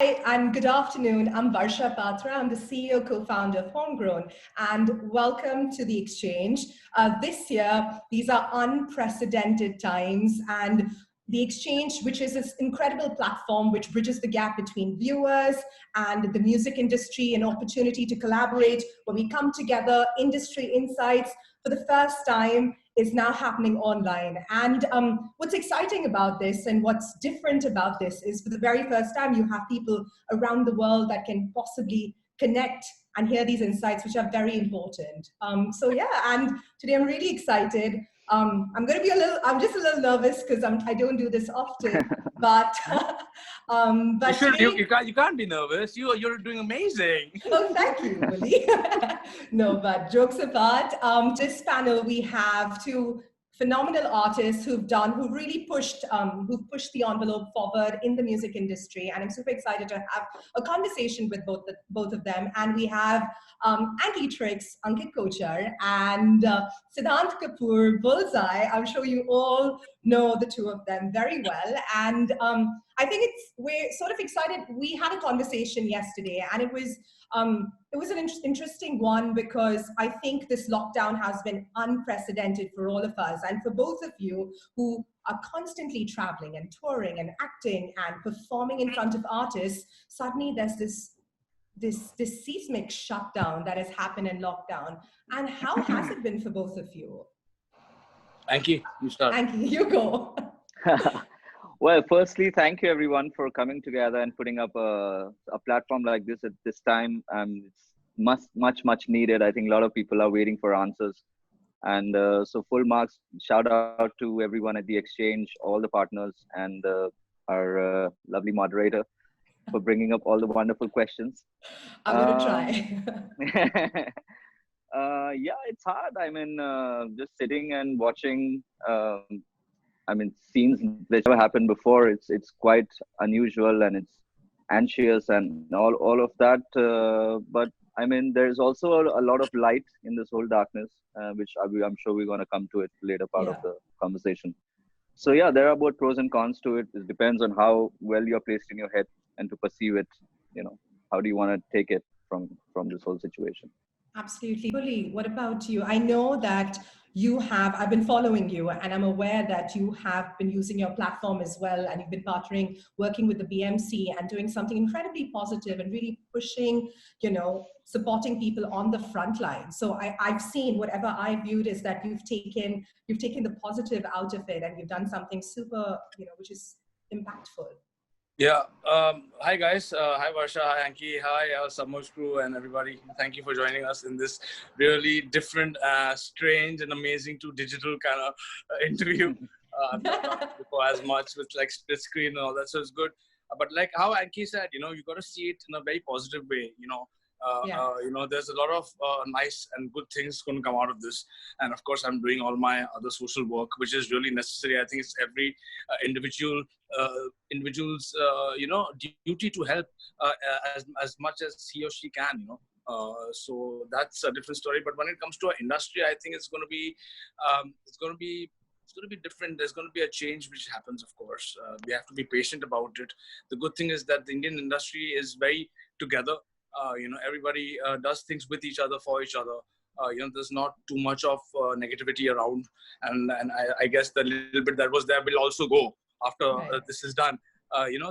Hi, and good afternoon. I'm Varsha Patra. I'm the CEO, co-founder of Homegrown, and welcome to the Exchange. This year, these are unprecedented times, and the Exchange, which is this incredible platform which bridges the gap between viewers and the music industry, an opportunity to collaborate where we come together, industry insights for the first time, is now happening online. And what's exciting about this and what's different about this is for the very first time, you have people around the world that can possibly connect and hear these insights, which are very important. So yeah, and today I'm really excited. I'm just a little nervous because I don't do this often, but you can't be nervous. You're doing amazing. Oh, thank you, Willie. No, but jokes apart, this panel we have two phenomenal artists who've really pushed the envelope forward in the music industry, and I'm super excited to have a conversation with both of them. And we have Ankytrixx, Ankit Kochar, and Siddhant Kapoor, Bullzeye. I'm sure you all know the two of them very well, and I think we're sort of excited. We had a conversation yesterday, and it was an interesting one because I think this lockdown has been unprecedented for all of us, and for both of you who are constantly traveling and touring and acting and performing in front of artists. Suddenly, there's this seismic shutdown that has happened in lockdown. And how has it been for both of you? Anky, you start. Anky, you go. Well, firstly, thank you everyone for coming together and putting up a platform like this at this time. It's much needed. I think a lot of people are waiting for answers. And so full marks, shout out to everyone at the Exchange, all the partners, and our lovely moderator for bringing up all the wonderful questions. I'm going to try. Yeah, it's hard. I mean, just sitting and watching, scenes that never happened before. It's quite unusual and it's anxious and all of that. But I mean, there's also a lot of light in this whole darkness, which I'm sure we're going to come to it later part of the conversation. So yeah, there are both pros and cons to it. It depends on how well you're placed in your head and to perceive it. How do you want to take it from this whole situation? Absolutely. Bully, what about you? I know that I've been following you, and I'm aware that you have been using your platform as well, and you've been partnering, working with the BMC and doing something incredibly positive and really pushing, supporting people on the front line. So I've seen, whatever I viewed is that you've taken the positive out of it, and you've done something super, which is impactful. Yeah. Hi guys. Hi Varsha. Hi Anky. Hi Submerged crew and everybody. Thank you for joining us in this really different, strange and amazing to digital kind of interview. I've not done it before as much with like split screen and all that, so it's good. But like how Anky said, you got to see it in a very positive way. There's a lot of nice and good things going to come out of this. And of course, I'm doing all my other social work, which is really necessary. I think it's every individual's duty to help as much as he or she can. So that's a different story. But when it comes to our industry, I think it's going to be different. There's going to be a change which happens. Of course, we have to be patient about it. The good thing is that the Indian industry is very together. Everybody does things with each other, for each other. There's not too much of negativity around, and I guess the little bit that was there will also go after this is done.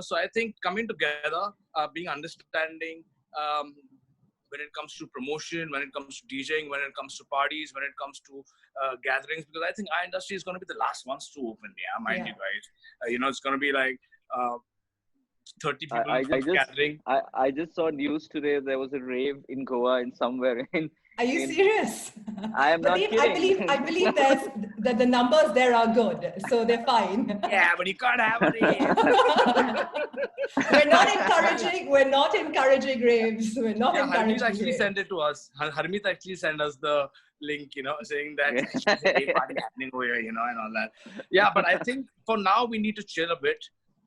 So I think coming together, being understanding when it comes to promotion, when it comes to DJing, when it comes to parties, when it comes to gatherings, because I think our industry is going to be the last ones to open. Yeah, mind you, right? It's going to be like 30 people gathering. I just saw news today. There was a rave in Goa in somewhere. Are you serious? I am not kidding. I believe that the numbers there are good, so they're fine. Yeah, but you can't have a rave. We're not encouraging raves. We're not encouraging Harmeet actually sent it to us. Harmeet actually sent us the link, saying that there's a rave party happening over here, and all that. Yeah, but I think for now we need to chill a bit.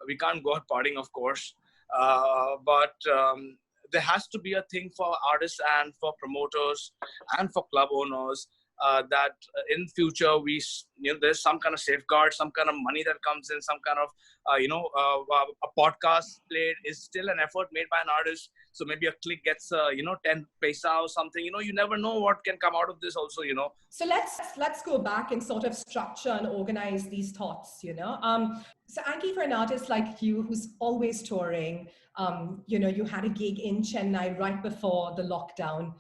We can't go out partying, of course, but there has to be a thing for artists and for promoters and for club owners that in future there's some kind of safeguard, some kind of money that comes in, some kind of a podcast played is still an effort made by an artist. So maybe a click gets 10 paisa or something. You never know what can come out of this also. So let's go back and sort of structure and organize these thoughts. So Anky, for an artist like you who's always touring, you had a gig in Chennai right before the lockdown,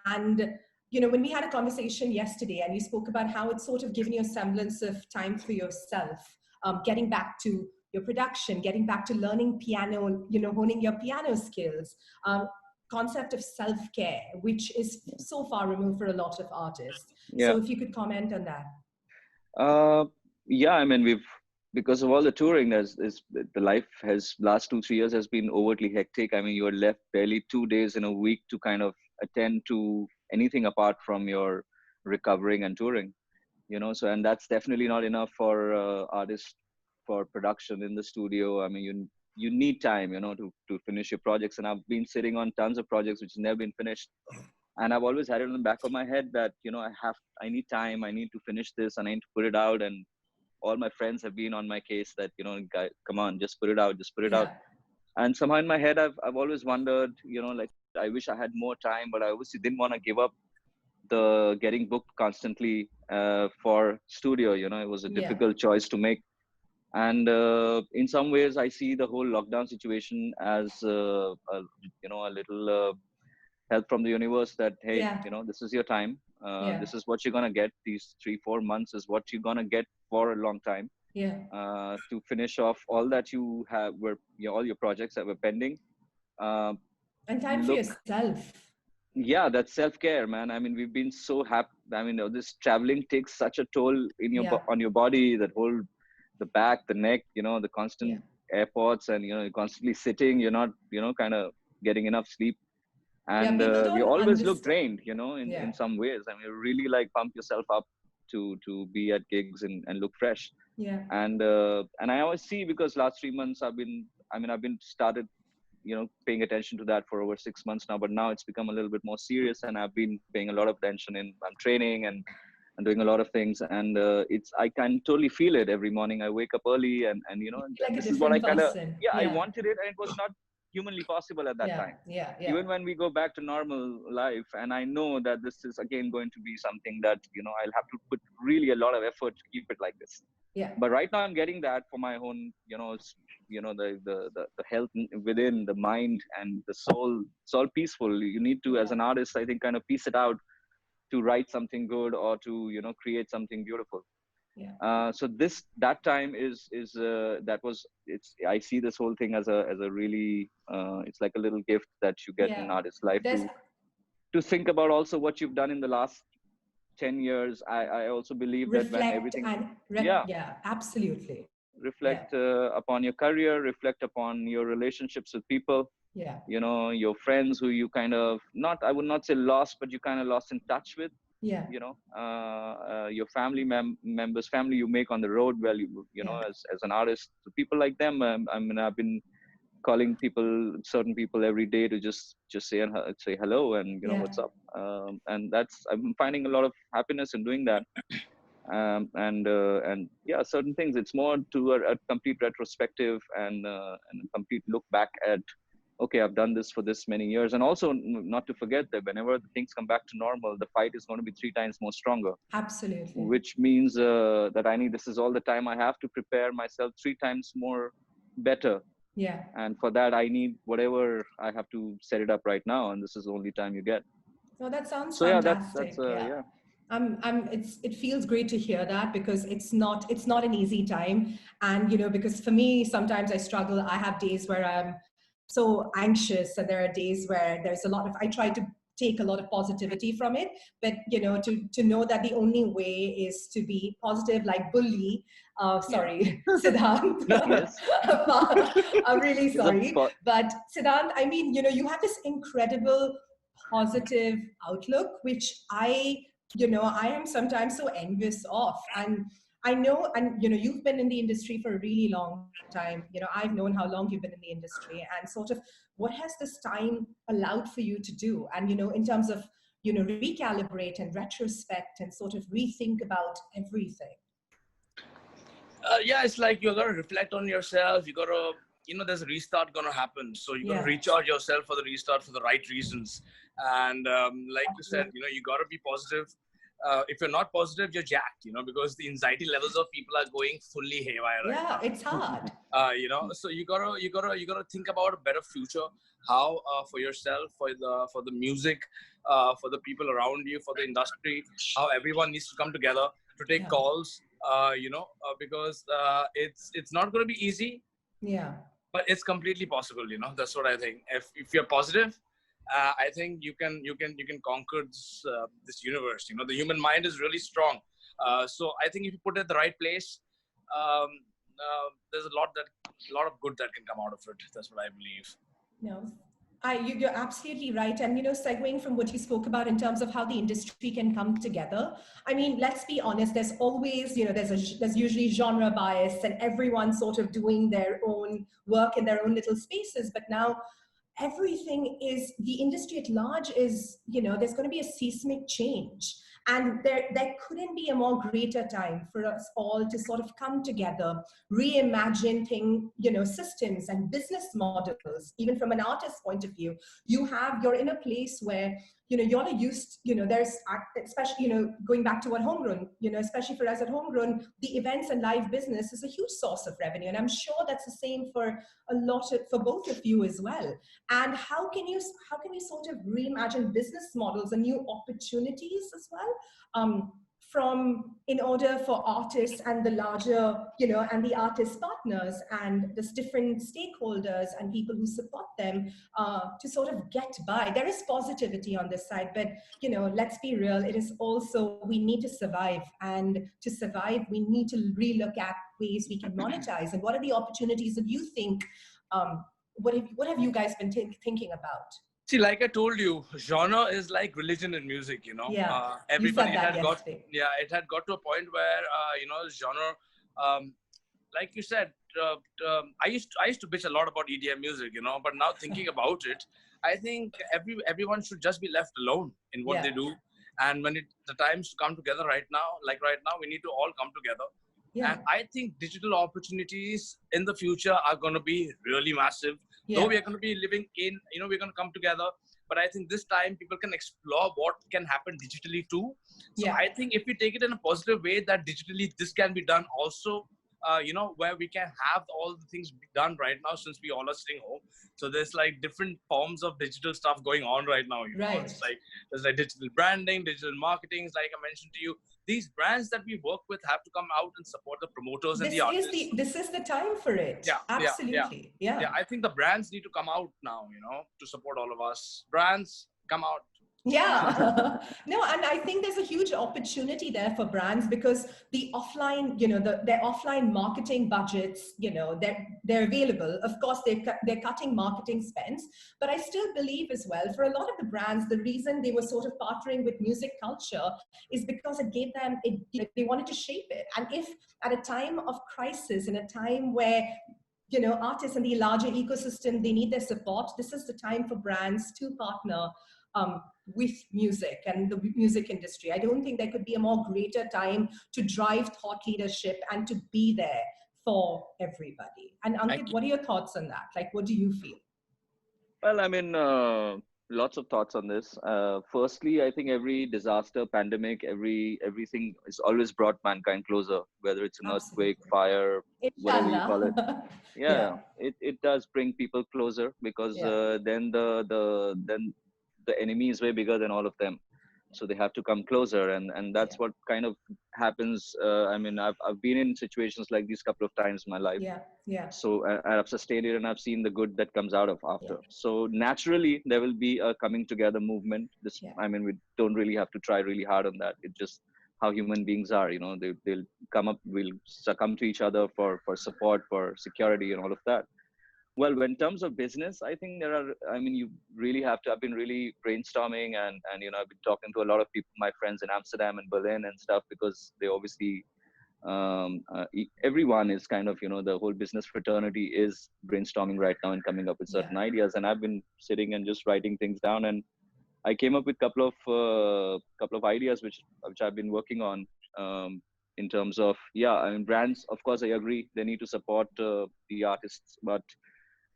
and when we had a conversation yesterday and you spoke about how it's sort of given you a semblance of time for yourself, getting back to your production, getting back to learning piano, honing your piano skills, concept of self-care, which is so far removed for a lot of artists. Yeah. So if you could comment on that. Yeah, I mean, because of all the touring, the life last 2-3 years has been overtly hectic. I mean, you are left barely 2 days in a week to kind of attend to anything apart from your recovering and touring, so, and that's definitely not enough for artists for production in the studio. I mean, you need time, to finish your projects. And I've been sitting on tons of projects which have never been finished. And I've always had it in the back of my head that, I need time, I need to finish this, and I need to put it out. And all my friends have been on my case that, guys, come on, just put it out, out. And somehow in my head, I've always wondered, like, I wish I had more time, but I obviously didn't want to give up the getting booked constantly for studio. It was a difficult choice to make. And in some ways, I see the whole lockdown situation as a little help from the universe that, hey, this is your time. This is what you're going to get. These 3-4 months is what you're going to get for a long time. To finish off all that you have, all your projects that were pending. And time for yourself. Yeah, that's self-care, man. I mean, we've been so happy. I mean, this traveling takes such a toll on your body, that whole, the back, the neck, the constant airports, and, you're constantly sitting, you're not, kind of getting enough sleep. And we always look drained, in some ways. I mean, really like pump yourself up to be at gigs and look fresh. And I always see, because last 3 months I've been started, paying attention to that for over 6 months now, but now it's become a little bit more serious, and I've been paying a lot of attention I'm training and doing a lot of things. And I can totally feel it every morning. I wake up early and like this is what I kind of, I wanted it, and it was not humanly possible at that time. Even when we go back to normal life, and I know that this is again going to be something that, I'll have to put really a lot of effort to keep it like this. But right now I'm getting that for my own, the health within the mind and the soul. It's all peaceful. You need to, as an artist, I think, kind of piece it out to write something good or to, create something beautiful. So that time I see this whole thing as a really, it's like a little gift that you get in an artist's life to think about also what you've done in the last 10 years. I also believe reflect that when everything, absolutely. Reflect upon your career, reflect upon your relationships with people, your friends who you kind of, I would not say lost, but you kind of lost in touch with. Your family members, family you make on the road, as an artist. So people like them, I've been calling certain people every day to just say hello and what's up. And I'm finding a lot of happiness in doing that. And certain things, it's more to a complete retrospective and a complete look back at, okay, I've done this for this many years. And also not to forget that whenever the things come back to normal, the fight is going to be 3 times more stronger. Absolutely. Which means that this is all the time I have to prepare myself 3 times more better. And for that, I need whatever I have to set it up right now. And this is the only time you get. So that sounds fantastic. It feels great to hear that, because it's not an easy time. And, because for me, sometimes I struggle. I have days where I'm so anxious, and there are days where there's I try to take a lot of positivity from it, but to know that the only way is to be positive, like Bully, Siddhant. Yes. I'm really sorry, but Siddhant, I mean, you have this incredible positive outlook, which I am sometimes so envious of. And I know, and you've been in the industry for a really long time. I've known how long you've been in the industry, and sort of what has this time allowed for you to do? And in terms of recalibrate and retrospect and sort of rethink about everything? Yeah, it's like you got to reflect on yourself. You got to, there's a restart going to happen. So you got to recharge yourself for the restart for the right reasons. And like you said, you got to be positive. If you're not positive, you're jacked, because the anxiety levels of people are going fully haywire right now. Yeah, it's hard. So you gotta think about a better future. How for yourself, for the music, for the people around you, for the industry. How everyone needs to come together to take calls. Because it's not going to be easy. Yeah. But it's completely possible. That's what I think. If you're positive, I think you can conquer this universe. The human mind is really strong. So I think if you put it at the right place, there's a lot of good that can come out of it. That's what I believe. No, you're absolutely right. And, segueing from what you spoke about in terms of how the industry can come together. I mean, let's be honest, there's always, there's usually genre bias and everyone sort of doing their own work in their own little spaces. But now everything is, the industry at large is, there's going to be a seismic change. And there couldn't be a more greater time for us all to sort of come together, reimagine systems and business models, even from an artist's point of view. You're in a place where, you're not used, there's, especially, going back to what Homegrown, especially for us at Homegrown, the events and live business is a huge source of revenue. And I'm sure that's the same for for both of you as well. And how can you sort of reimagine business models and new opportunities as well? In order for artists and the larger, and the artist partners and the different stakeholders and people who support them to sort of get by. There is positivity on this side, but, let's be real, it is also, we need to survive. And to survive, we need to relook at ways we can monetize. And what are the opportunities that you think, what have you guys been thinking about? See, like I told you, genre is like religion in music, Yeah. Everybody it had got to a point where, genre, like you said, I used to bitch a lot about EDM music, but now thinking about it, I think everyone should just be left alone in what they do. And when the times to come together right now, we need to all come together. Yeah. And I think digital opportunities in the future are going to be really massive. Yeah. Though we are going to be living in, we're going to come together. But I think this time people can explore what can happen digitally too. So I think if we take it in a positive way, that digitally this can be done also, where we can have all the things done right now since we all are sitting home. So there's like different forms of digital stuff going on right now. It's like there's like digital branding, digital marketing, like I mentioned to you. These brands that we work with have to come out and support the promoters and the artists. This is the time for it. Yeah, absolutely. Yeah. I think the brands need to come out now, to support all of us. Brands, come out. Yeah. No, and I think there's a huge opportunity there for brands because the offline, their offline marketing budgets, they're available. Of course, they're cutting marketing spends, but I still believe as well, for a lot of the brands, the reason they were sort of partnering with music culture is because it gave them, they wanted to shape it. And if at a time of crisis, in a time where artists in the larger ecosystem, they need their support, this is the time for brands to partner with music and the music industry. I don't think there could be a more greater time to drive thought leadership and to be there for everybody. And Ankit, what are your thoughts on that? Like, what do you feel? Well, I mean, lots of thoughts on this. Firstly, I think every disaster, pandemic, everything has always brought mankind closer, whether it's an earthquake, fire, whatever you call it. It does bring people closer because then the enemy is way bigger than all of them, so they have to come closer, and that's what kind of happens. I mean, I've been in situations like these a couple of times in my life. So I've sustained it, and I've seen the good that comes out of after. So naturally there will be a coming together movement. I mean, we don't really have to try really hard on that. It's just how human beings are. They'll come up, we'll succumb to each other for support, for security, and all of that. Well, in terms of business, I think you really have to, I've been really brainstorming and I've been talking to a lot of people, my friends in Amsterdam and Berlin and stuff, because they obviously, everyone is kind of, the whole business fraternity is brainstorming right now and coming up with certain ideas. And I've been sitting and just writing things down and I came up with couple of ideas which I've been working on, in terms of, yeah, I mean, brands, of course, I agree, they need to support the artists, but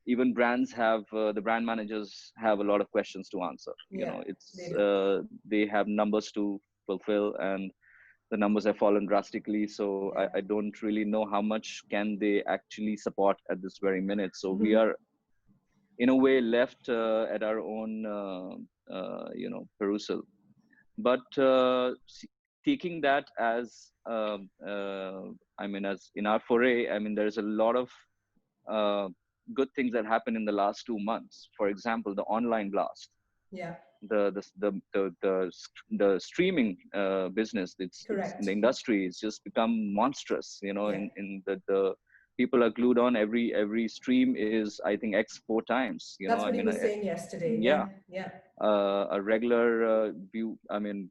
even brands have, the brand managers have a lot of questions to answer. Yeah, they It's, do. they have numbers to fulfill, and the numbers have fallen drastically. So Yeah. I don't really know how much can they actually support at this very minute. So we Mhm. are, in a way, left at our own, perusal. But taking that as, I mean, as in our foray, I mean, there's a lot of uh, good things that happened in the last 2 months. For example, the online blast, Yeah, the streaming business. It's in the correct. industry. It's just become monstrous. Yeah. In the people are glued on. Every stream is, I think, X 4 times. That's I what he mean, was saying yesterday. yeah, Yeah, yeah, a regular view, I mean,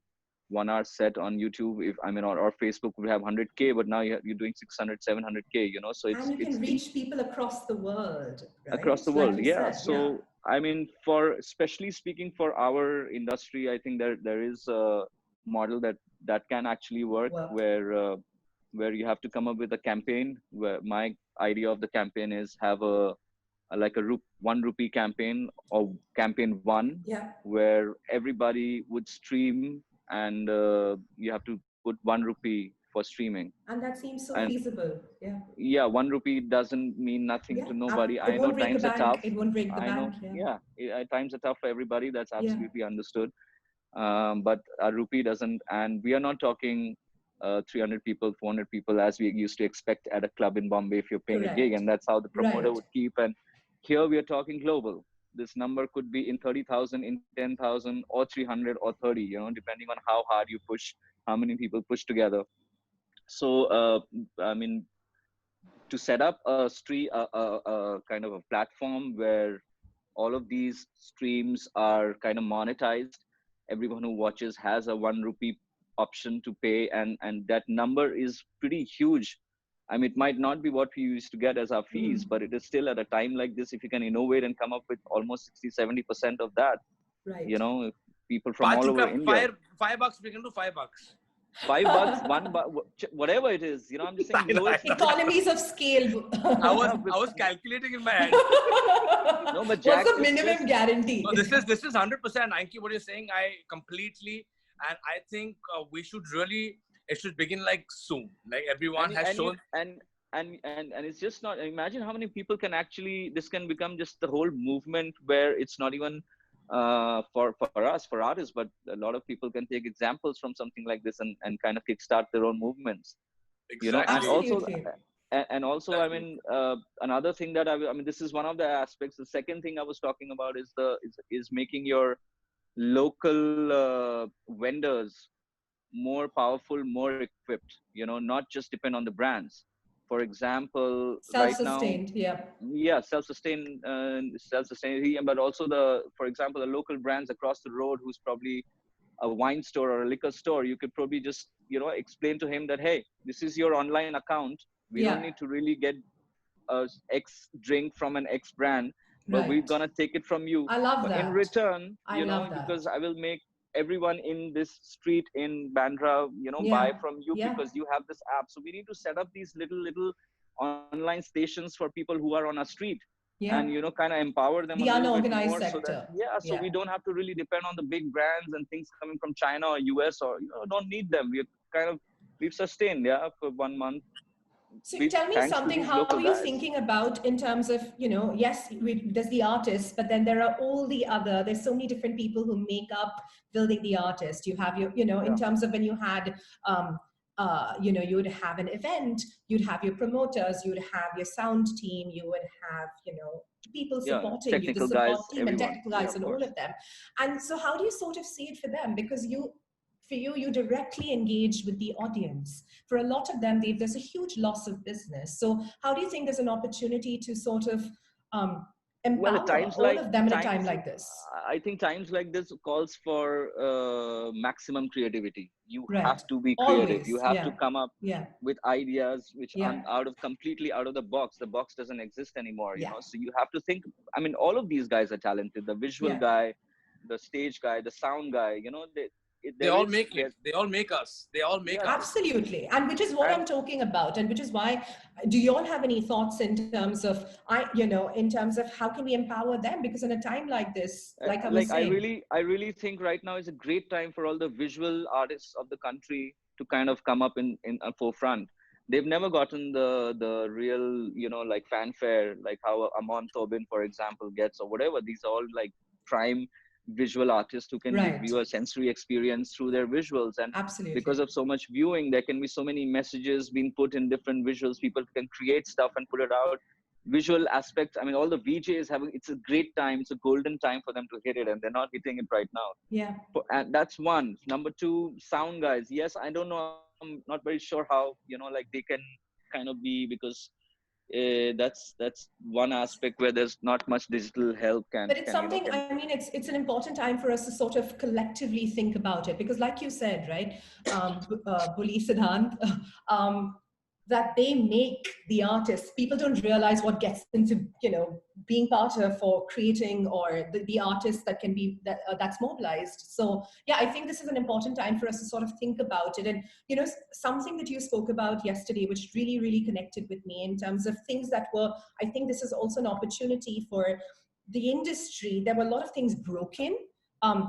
1 hour set on YouTube, if I mean, or Facebook would have 100K, but now you're doing 600, 700K, so and you can it's reach people across the world, across right? the Like world. you Yeah. said. Yeah, So I mean, for especially speaking for our industry, I think there is a model that can actually work, work. where you have to come up with a campaign. Where my idea of the campaign is have a like a 1 rupee campaign, or campaign one, Yeah, where everybody would stream, and you have to put 1 rupee for streaming. and that seems so And feasible. Yeah, yeah, 1 rupee doesn't mean nothing yeah. to nobody. It I know won't break the times are bank. tough. It won't break the I know, bank. Yeah, yeah, times are tough for everybody. That's yeah, absolutely understood. But a rupee doesn't, and we are not talking 300 people, 400 people, as we used to expect at a club in Bombay if you're paying a gig, correct. and that's how the promoter Right. would keep. And here we are talking global. This number could be in 30,000, in 10,000, or 300 or 30, depending on how hard you push, how many people push together. So, I mean, to set up a kind of a platform where all of these streams are kind of monetized. Everyone who watches has a 1 rupee option to pay, and that number is pretty huge. I mean, it might not be what we used to get as our fees, Mhm. but it is still, at a time like this, if you can innovate and come up with almost 60-70% of that, Right. if people from all over Patra, India, $5, we can do $5. $5, $1, whatever it is, I'm just saying, I know, I lowest. know. Economies of scale. Yeah, I was calculating in my head. no, but What's Jack, the minimum guarantee? No, this is 100%. Anki, what you're saying, I completely, and I think we should really, it should begin like soon. Like everyone has and you shown. and it's just not, imagine how many people can actually, this can become just the whole movement, where it's not even for us, for artists, but a lot of people can take examples from something like this, and kind of kickstart their own movements, and Exactly. also, Absolutely. I mean, another thing that I mean, this is one of the aspects. The second thing I was talking about is making your local vendors more powerful, more equipped, not just depend on the brands. For example, right now, Self-sustained. Yeah. yeah, self-sustainability, but also for example, the local brands across the road, who's probably a wine store or a liquor store, you could probably just, explain to him that, hey, this is your online account. We don't Yeah. need to really get a X drink from an X brand, but we're Right. gonna take it from you. I love But in that. return, I love because that. I will make everyone in this street in Bandra, buy Yeah. from you Yeah. because you have this app. So we need to set up these little online stations for people who are on our street, and Yeah. kind of empower them a The little bit unorganized more, so that, sector. yeah, so we Yeah. don't have to really depend on the big brands and things coming from China or US, or don't need them. We've sustained, yeah, for 1 month, So we tell me thanks to something, these how are local you guys. thinking about in terms of, yes, there's the artist, but then there are all there's so many different people who make up building the artist. You have in Yeah, terms of when you had, you would have an event, you'd have your promoters, you'd have your sound team, you would have, people yeah, supporting you, the technical support guys, team and everyone, technical yeah, guys of and all course. of them. And so how do you sort of see it for them? Because for you directly engage with the audience. For a lot of them, there's a huge loss of business. So how do you think there's an opportunity to sort of Well, at empower times all like of them at a time times like this? I think times like this calls for maximum creativity. You have Right. to be creative. You Always. have to Yeah. come up Yeah. with ideas which are Yeah. completely out of the box. The box doesn't exist anymore, Yeah. so you have to think. I mean, all of these guys are talented. The visual Yeah. guy, the stage guy, the sound guy, They there all is make it. there, They all make us. They all make yeah. us. Absolutely. And which is what And I'm talking about. And which is why, do you all have any thoughts in terms of, in terms of how can we empower them? Because in a time like this, like I was like saying. I really think right now is a great time for all the visual artists of the country to kind of come up in a forefront. They've never gotten the real, like fanfare, like how Amon Tobin, for example, gets, or whatever. These are all like prime visual artists who can give Right. you a sensory experience through their visuals. And because Absolutely. of so much viewing, there can be so many messages being put in different visuals. People can create stuff and put it out. Visual aspects, I mean, all the VJs having, it's a great time, it's a golden time for them to hit it, and they're not hitting it right now. Yeah. And that's one. Number two, sound guys. Yes, I don't know, I'm not very sure how, like they can kind of be, because that's one aspect where there's not much digital help But it's can something, I mean, it's an important time for us to sort of collectively think about it, because like you said, right, Bully Siddhant, um, that they make the artists. People don't realize what gets into, being part of or creating, or the artists that can be, that's mobilized. So yeah, I think this is an important time for us to sort of think about it. And, something that you spoke about yesterday, which really, really connected with me in terms of things that were, I think this is also an opportunity for the industry. There were a lot of things broken.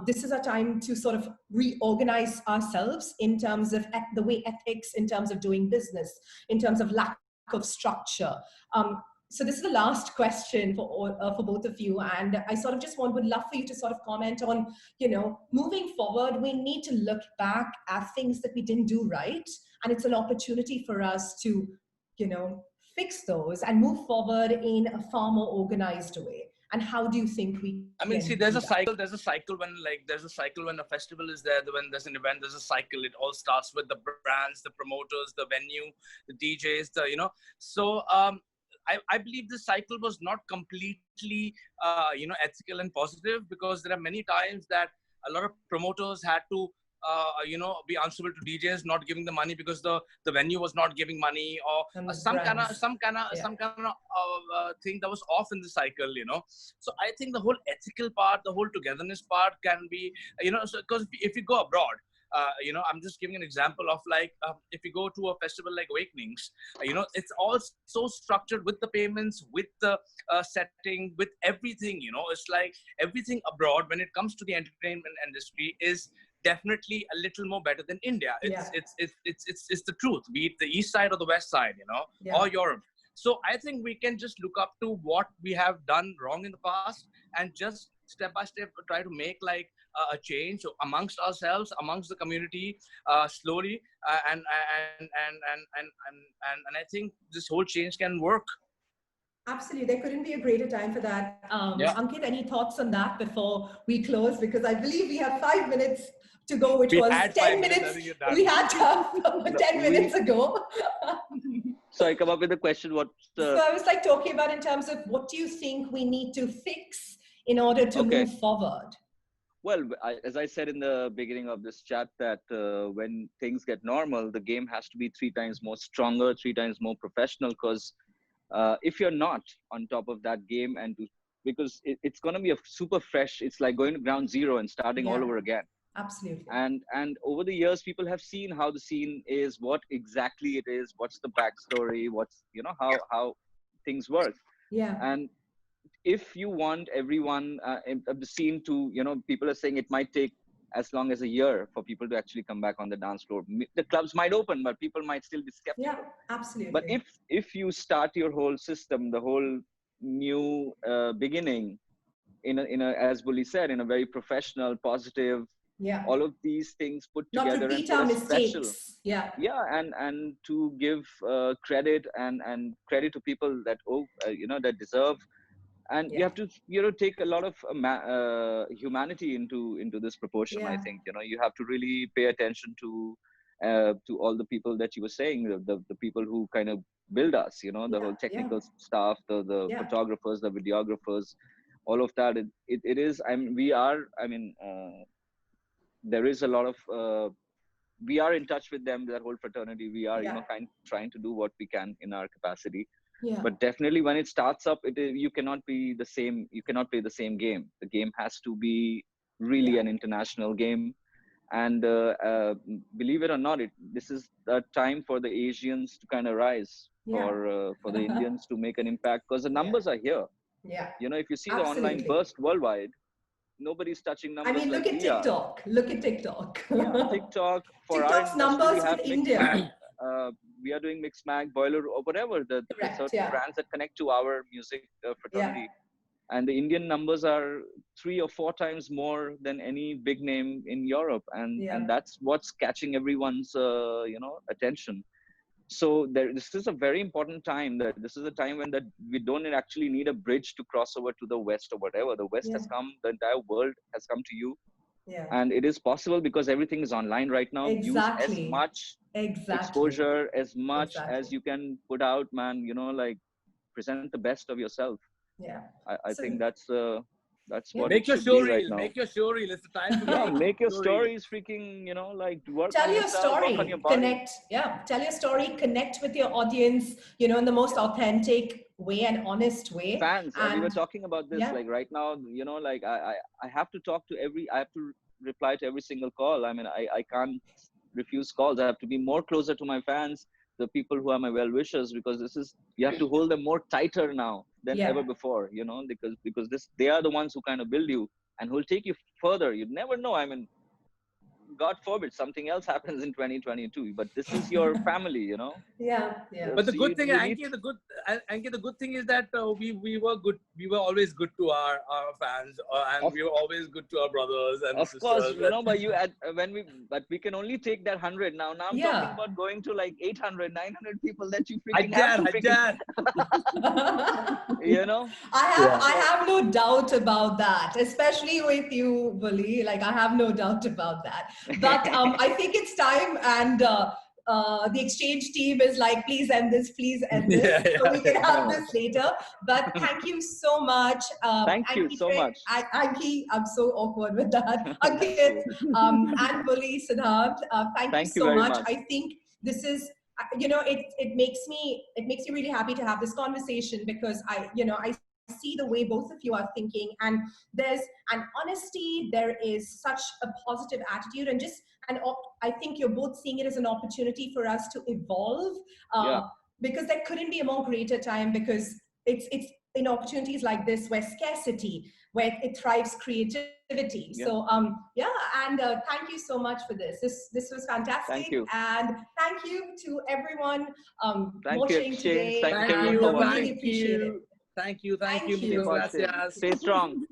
This is a time to sort of reorganize ourselves in terms of the way ethics, in terms of doing business, in terms of lack of structure. So this is the last question for both of you, and I sort of just would love for you to sort of comment on, moving forward, we need to look back at things that we didn't do right, and it's an opportunity for us to, fix those and move forward in a far more organized way. And how do you think we I mean, see, can there's do a that? cycle. There's a cycle when a festival is there. When there's an event, there's a cycle. It all starts with the brands, the promoters, the venue, the DJs, So I believe this cycle was not completely, ethical and positive, because there are many times that a lot of promoters had to, be answerable to DJs not giving the money because the venue was not giving money, or And the some kind brands. of thing that was off in the cycle. So I think the whole ethical part, the whole togetherness part can be, because if you go abroad, I'm just giving an example of like, if you go to a festival like Awakenings, it's all so structured with the payments, with the setting, with everything. It's like everything abroad when it comes to the entertainment industry is definitely a little more better than India. It's the truth, be it the east side or the west side, or Europe. So I think we can just look up to what we have done wrong in the past, and just step by step try to make like a change amongst ourselves, amongst the community, slowly, and I think this whole change can work. Absolutely. There couldn't be a greater time for that. Yeah. Ankit, any thoughts on that before we close? Because I believe we have 5 minutes to go, which We was had 10 5 minutes. I minutes. think you're done. We had to have 10 minutes ago. So I come up with a question. What's the? So I was like talking about in terms of what do you think we need to fix in order to move forward? Well, as I said in the beginning of this chat, that when things get normal, the game has to be 3 times more stronger, 3 times more professional. Because if you're not on top of that game, because it's going to be a super fresh, it's like going to ground zero and starting all over again. Absolutely. And over the years, people have seen how the scene is, what exactly it is, what's the backstory, what's, how things work. Yeah. And if you want everyone of the scene to, people are saying it might take as long as a year for people to actually come back on the dance floor. The clubs might open, but people might still be skeptical. Yeah, absolutely. But if you start your whole system, the whole new beginning in a, as Bully said, in a very professional, positive, all of these things put together, not repeat and our mistakes. Special, and to give credit and credit to people that that deserve. And you have to take a lot of humanity into this proportion. I think you have to really pay attention to all the people that you were saying, the people who kind of build us, the whole technical staff, the photographers, the videographers, all of that. It is, there is a lot of we are in touch with them, that whole fraternity. We are trying to do what we can in our capacity. But definitely when it starts up, you cannot be the same. You cannot play the same game. The game has to be really an international game. And believe it or not, this is a time for the Asians to kind of rise, for the Indians to make an impact, because the numbers are here. Yeah. You know, if you see the online Absolutely. burst worldwide, nobody's touching I numbers mean, like look at we are. TikTok. Look at TikTok. Yeah, TikTok. For our TikTok's industry, we numbers have in Mix India. Mag. We are doing Mix Mag, Boiler, or whatever, the Correct. certain Yeah. brands that connect to our music Yeah. fraternity. And the Indian numbers are 3 or 4 times more than any big name in Europe, and that's what's catching everyone's attention. So this is a very important time. That this is a time when that we don't actually need a bridge to cross over to the West or whatever. The West has come. The entire world has come to you, and it is possible because everything is online right now. Use as much exposure, as much as you can put out, man. You know, like present the best of yourself. Yeah. I think that's what make it your should show be right reel. now. Make your show reel. It's the time to make your stories, freaking, you know, like work Tell on your yourself, story, work on your body. connect. Yeah, tell your story, connect with your audience, you know, in the most authentic way and honest way. Fans, we were talking about this, like right now, you know, like I have to talk to I have to reply to every single call. I mean, I can't refuse calls. I have to be more closer to my fans, the people who are my well-wishers, because you have to hold them more tighter now than ever before, you know, because they are the ones who kind of build you and who'll take you further. You never know. I mean, God forbid something else happens in 2022, but this is your family, you know. But the good thing, Anky, the good thing is that we were good. We were always good to our fans, and we were always good to our brothers and of sisters. Course, you know, but but we can only take that 100 now. Now I'm talking about going to like 800, 900 people that you freaking have to you know. I have no doubt about that, especially with you, Bully. Like I have no doubt about that. But I think it's time, and the exchange team is like, please end this, so we can have this later. But thank you so much. Thank you so much. Anky, I'm so awkward with that. Ankit, and Bully, Siddharth, thank you so much. I think this is, you know, it makes me really happy to have this conversation, because I see the way both of you are thinking, and there's an honesty, there is such a positive attitude, and I think you're both seeing it as an opportunity for us to evolve, because there couldn't be a more greater time, because it's in opportunities like this where scarcity, where it thrives creativity. So and thank you so much for this. This was fantastic. Thank you. And thank you to everyone thank you, today. Thank you. Really appreciate it. Thank you. Stay strong.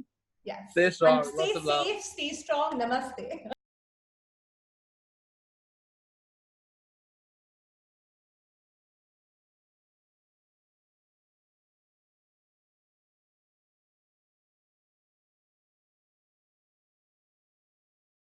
Yes. Stay strong. And stay safe, stay strong. Namaste.